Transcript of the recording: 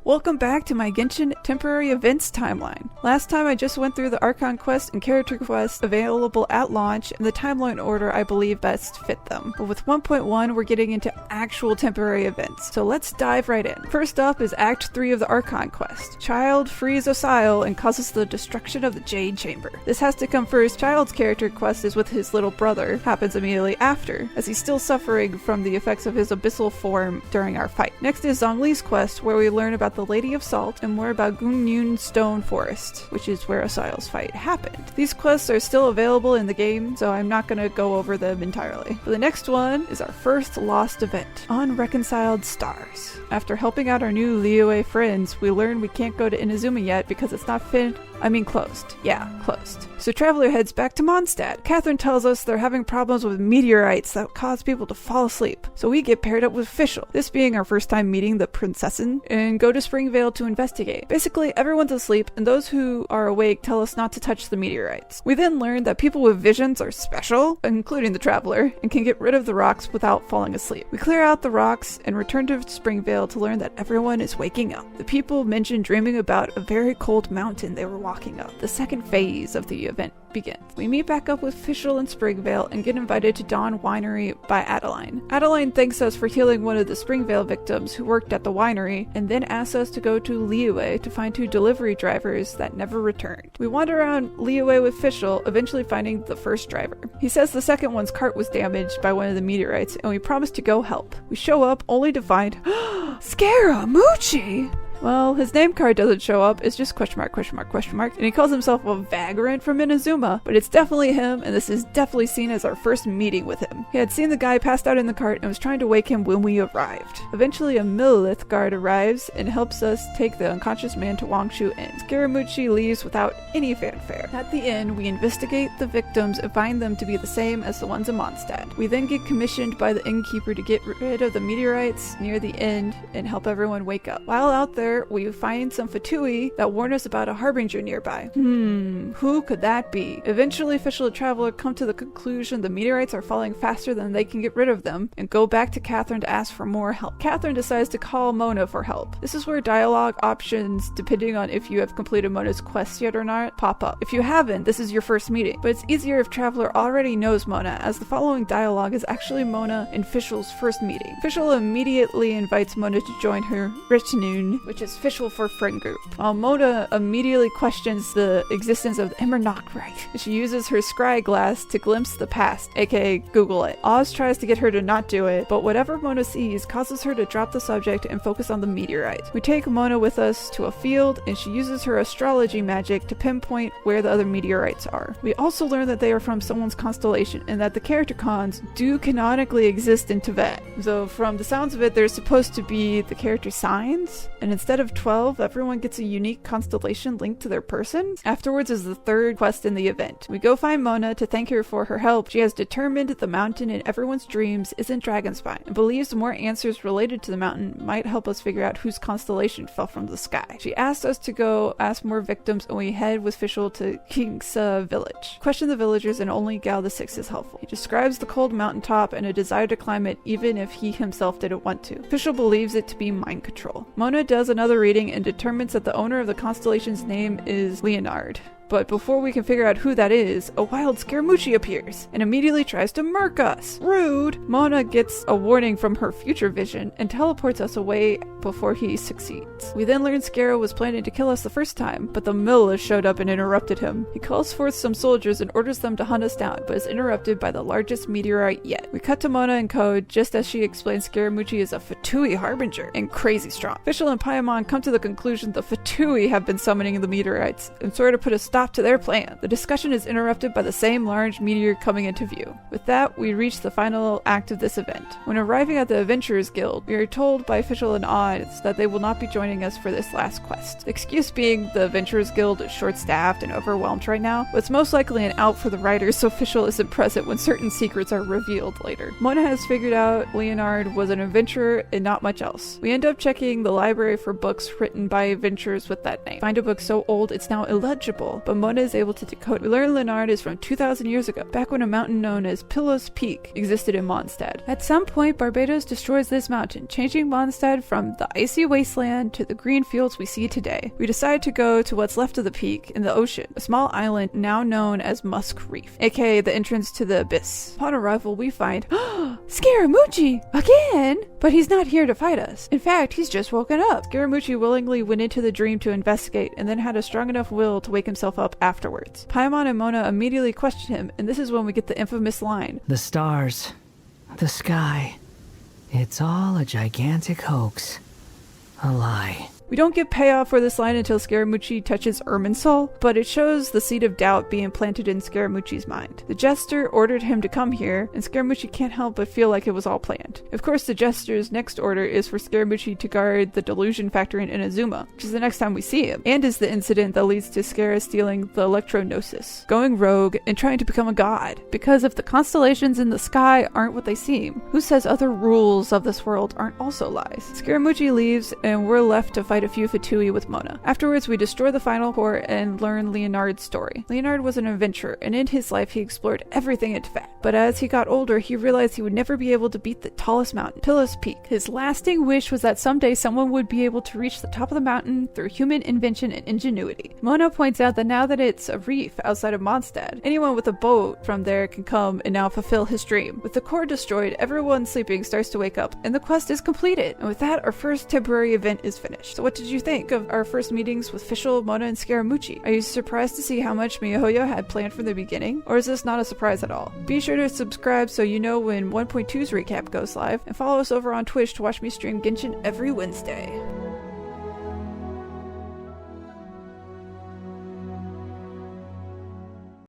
Welcome back to my Genshin temporary events timeline. Last time I just went through the Archon quest and character quests available at launch in the timeline order I believe best fit them. But with 1.1 we're getting into actual temporary events, so let's dive right in. First up is Act 3 of the Archon quest. Child frees Osile and causes the destruction of the Jade Chamber. This has to come first. Child's character quest is with his little brother, happens immediately after, as he's still suffering from the effects of his abyssal form during our fight. Next is Zhongli's quest, where we learn about the Lady of Salt and more about Gungyun Stone Forest, which is where Osile's fight happened. These quests are still available in the game, so I'm not going to go over them entirely. But the next one is our first lost event, Unreconciled Stars. After helping out our new Liyue friends, we learn we can't go to Inazuma yet because it's not closed. Yeah, closed. So Traveler heads back to Mondstadt. Catherine tells us they're having problems with meteorites that cause people to fall asleep. So we get paired up with Fischl, this being our first time meeting the Prinzessin, and go to Springvale to investigate. Basically, everyone's asleep, and those who are awake tell us not to touch the meteorites. We then learn that people with visions are special, including the Traveler, and can get rid of the rocks without falling asleep. We clear out the rocks and return to Springvale to learn that everyone is waking up. The people mentioned dreaming about a very cold mountain they were walking up. The second phase of the event begins. We meet back up with Fischl in Springvale and get invited to Dawn Winery by Adeline. Adeline thanks us for healing one of the Springvale victims who worked at the winery, and then asks us to go to Liyue to find 2 delivery drivers that never returned. We wander around Liyue with Fischl, eventually finding the first driver. He says the second one's cart was damaged by one of the meteorites, and we promise to go help. We show up only to find Scaramucci! Well, his name card doesn't show up, it's just question mark, and he calls himself a vagrant from Inazuma, but it's definitely him, and this is definitely seen as our first meeting with him. He had seen the guy passed out in the cart and was trying to wake him when we arrived. Eventually a Millelith guard arrives and helps us take the unconscious man to Wangshu Inn. Scaramucci leaves without any fanfare. At the inn, we investigate the victims and find them to be the same as the ones in Mondstadt. We then get commissioned by the innkeeper to get rid of the meteorites near the end and help everyone wake up. While out there, we find some Fatui that warn us about a harbinger nearby. Who could that be? Eventually, Fischl and Traveler come to the conclusion the meteorites are falling faster than they can get rid of them, and go back to Catherine to ask for more help. Catherine decides to call Mona for help. This is where dialogue options, depending on if you have completed Mona's quest yet or not, pop up. If you haven't, this is your first meeting, but it's easier if Traveler already knows Mona, as the following dialogue is actually Mona and Fischl's first meeting. Fischl immediately invites Mona to join her Retinue, which is Fischl for friend group, while Mona immediately questions the existence of the Emmernock Rite. She uses her scry glass to glimpse the past, aka Google it. Oz tries to get her to not do it, but whatever Mona sees causes her to drop the subject and focus on the meteorite. We take Mona with us to a field, and she uses her astrology magic to pinpoint where the other meteorites are. We also learn that they are from someone's constellation, and that the character cons do canonically exist in Tibet. So from the sounds of it, they're supposed to be the character signs, and instead of 12, everyone gets a unique constellation linked to their person. Afterwards is the third quest in the event. We go find Mona to thank her for her help. She has determined the mountain in everyone's dreams isn't Dragonspine, and believes more answers related to the mountain might help us figure out whose constellation fell from the sky. She asks us to go ask more victims, and we head with Fischl to Kingsa village. Question the villagers, and only Gal the Sixth is helpful. He describes the cold mountaintop and a desire to climb it even if he himself didn't want to. Fischl believes it to be mind control. Mona does another reading and determines that the owner of the constellation's name is Leonard. But before we can figure out who that is, a wild Scaramucci appears and immediately tries to murk us. Rude! Mona gets a warning from her future vision and teleports us away before he succeeds. We then learn Scara was planning to kill us the first time, but the Milla showed up and interrupted him. He calls forth some soldiers and orders them to hunt us down, but is interrupted by the largest meteorite yet. We cut to Mona in code just as she explains Scaramucci is a Fatui harbinger and crazy strong. Fischl and Paimon come to the conclusion the Fatui have been summoning the meteorites and sort of put a stop to their plan. The discussion is interrupted by the same large meteor coming into view. With that, we reach the final act of this event. When arriving at the Adventurers Guild, we are told by Fischl and Oz that they will not be joining us for this last quest. The excuse being the Adventurers Guild is short-staffed and overwhelmed right now, but it's most likely an out for the writers, so Fischl isn't present when certain secrets are revealed later. Mona has figured out Leonard was an adventurer and not much else. We end up checking the library for books written by adventurers with that name. Find a book so old it's now illegible, but but Mona is able to decode. We learn Leonard is from 2,000 years ago, back when a mountain known as Pillows Peak existed in Mondstadt. At some point, Barbados destroys this mountain, changing Mondstadt from the icy wasteland to the green fields we see today. We decide to go to what's left of the peak in the ocean, a small island now known as Musk Reef, aka the entrance to the abyss. Upon arrival, we find Scaramucci again, but he's not here to fight us. In fact, he's just woken up. Scaramucci willingly went into the dream to investigate and then had a strong enough will to wake himself up afterwards. Paimon and Mona immediately question him, and this is when we get the infamous line. The stars, the sky, it's all a gigantic hoax. A lie. We don't get payoff for this line until Scaramucci touches Irminsul, but it shows the seed of doubt being planted in Scaramucci's mind. The Jester ordered him to come here, and Scaramucci can't help but feel like it was all planned. Of course, the Jester's next order is for Scaramucci to guard the delusion factory in Inazuma, which is the next time we see him, and is the incident that leads to Scara stealing the Electro-Gnosis, going rogue, and trying to become a god. Because if the constellations in the sky aren't what they seem, who says other rules of this world aren't also lies? Scaramucci leaves, and we're left to fight a few Fatui with Mona. Afterwards, we destroy the final core and learn Leonard's story. Leonard was an adventurer, and in his life he explored everything in Tibet. But as he got older, he realized he would never be able to beat the tallest mountain, Pillows Peak. His lasting wish was that someday someone would be able to reach the top of the mountain through human invention and ingenuity. Mona points out that now that it's a reef outside of Mondstadt, anyone with a boat from there can come and now fulfill his dream. With the core destroyed, everyone sleeping starts to wake up, and the quest is completed. And with that, our first temporary event is finished. So what did you think of our first meetings with Fischl, Mona, and Scaramucci? Are you surprised to see how much Mihoyo had planned from the beginning? Or is this not a surprise at all? Be sure to subscribe so you know when 1.2's recap goes live, and follow us over on Twitch to watch me stream Genshin every Wednesday.